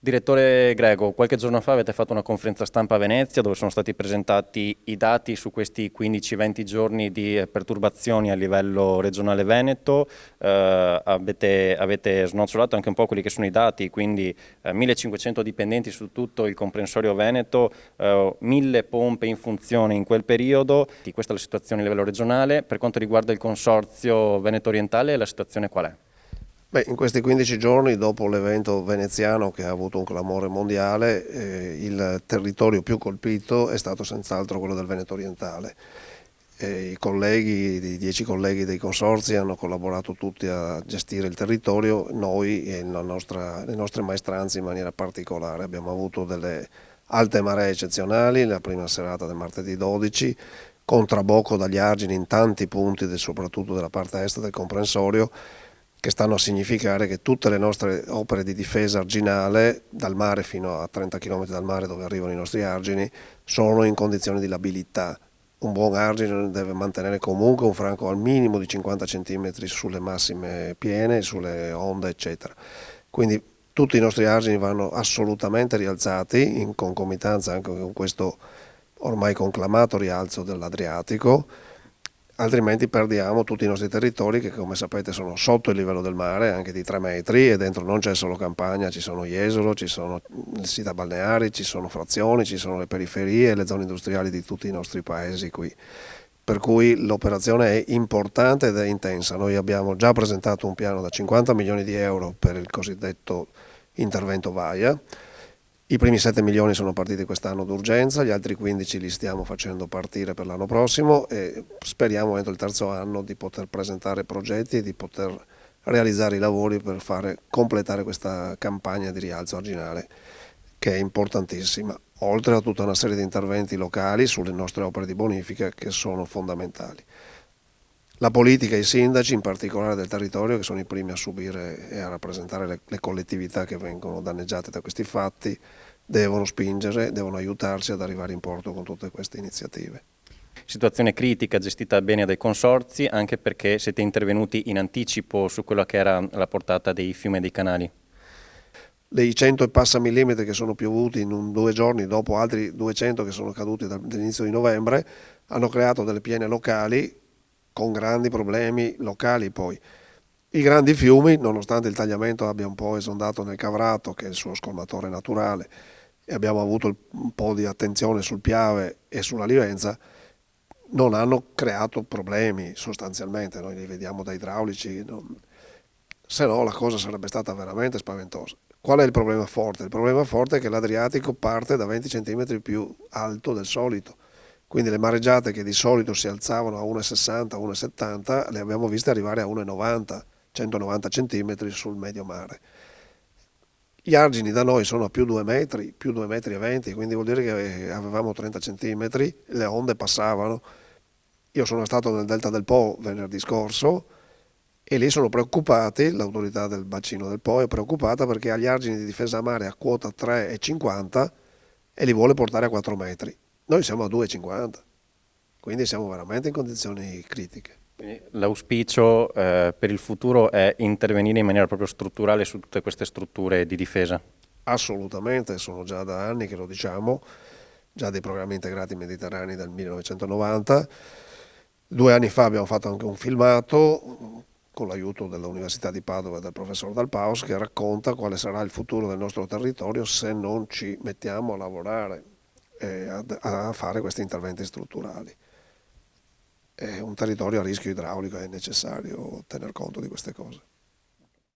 Direttore Grego, qualche giorno fa avete fatto una conferenza stampa a Venezia dove sono stati presentati i dati su questi 15-20 giorni di perturbazioni a livello regionale veneto. Avete snocciolato anche un po' quelli che sono i dati, quindi 1500 dipendenti su tutto il comprensorio veneto, 1000 pompe in funzione in quel periodo. Questa è la situazione a livello regionale. Per quanto riguarda il consorzio Veneto Orientale, la situazione qual è? Beh, in questi 15 giorni, dopo l'evento veneziano che ha avuto un clamore mondiale, il territorio più colpito è stato senz'altro quello del Veneto orientale. I colleghi, i 10 colleghi dei consorzi hanno collaborato tutti a gestire il territorio, noi e le nostre maestranze in maniera particolare. Abbiamo avuto delle alte maree eccezionali, la prima serata del martedì 12, con trabocco dagli argini in tanti punti, soprattutto della parte est del comprensorio, che stanno a significare che tutte le nostre opere di difesa arginale, dal mare fino a 30 km dal mare dove arrivano i nostri argini, sono in condizioni di labilità. Un buon argine deve mantenere comunque un franco al minimo di 50 cm sulle massime piene, sulle onde, eccetera. Quindi tutti i nostri argini vanno assolutamente rialzati in concomitanza anche con questo ormai conclamato rialzo dell'Adriatico, altrimenti perdiamo tutti i nostri territori che, come sapete, sono sotto il livello del mare anche di 3 metri, e dentro non c'è solo campagna, ci sono Jesolo, ci sono siti balneari, ci sono frazioni, ci sono le periferie e le zone industriali di tutti i nostri paesi qui. Per cui l'operazione è importante ed è intensa. Noi abbiamo già presentato un piano da 50 milioni di euro per il cosiddetto intervento VAIA. I primi 7 milioni sono partiti quest'anno d'urgenza, gli altri 15 li stiamo facendo partire per l'anno prossimo e speriamo entro il terzo anno di poter presentare progetti e di poter realizzare i lavori per fare completare questa campagna di rialzo arginale, che è importantissima, oltre a tutta una serie di interventi locali sulle nostre opere di bonifica che sono fondamentali. La politica e i sindaci, in particolare del territorio, che sono i primi a subire e a rappresentare le collettività che vengono danneggiate da questi fatti, devono spingere, devono aiutarci ad arrivare in porto con tutte queste iniziative. Situazione critica gestita bene dai consorzi, anche perché siete intervenuti in anticipo su quella che era la portata dei fiumi e dei canali. Dei 100 e passa millimetri che sono piovuti in 2 giorni, dopo altri 200 che sono caduti dall'inizio di novembre, hanno creato delle piene locali con grandi problemi locali poi. I grandi fiumi, nonostante il tagliamento abbia un po' esondato nel Cavrato, che è il suo scolmatore naturale, e abbiamo avuto un po' di attenzione sul Piave e sulla Livenza, non hanno creato problemi sostanzialmente, noi li vediamo da idraulici, se no la cosa sarebbe stata veramente spaventosa. Qual è il problema forte? Il problema forte è che l'Adriatico parte da 20 cm più alto del solito, quindi le mareggiate che di solito si alzavano a 1,60, 1,70 le abbiamo viste arrivare a 1,90, 190 cm sul medio mare. Gli argini da noi sono a più 2 metri, più 2 metri e 20, quindi vuol dire che avevamo 30 centimetri, le onde passavano. Io sono stato nel delta del Po venerdì scorso e lì sono preoccupati, l'autorità del bacino del Po è preoccupata perché ha gli argini di difesa a mare a quota 3,50 e li vuole portare a 4 metri. Noi siamo a 2,50, quindi siamo veramente in condizioni critiche. L'auspicio per il futuro è intervenire in maniera proprio strutturale su tutte queste strutture di difesa. Assolutamente, sono già da anni che lo diciamo, già dei programmi integrati mediterranei del 1990. 2 anni fa abbiamo fatto anche un filmato con l'aiuto dell'Università di Padova e del professor Dal Paus, che racconta quale sarà il futuro del nostro territorio se non ci mettiamo a lavorare e a fare questi interventi strutturali. È un territorio a rischio idraulico, è necessario tener conto di queste cose.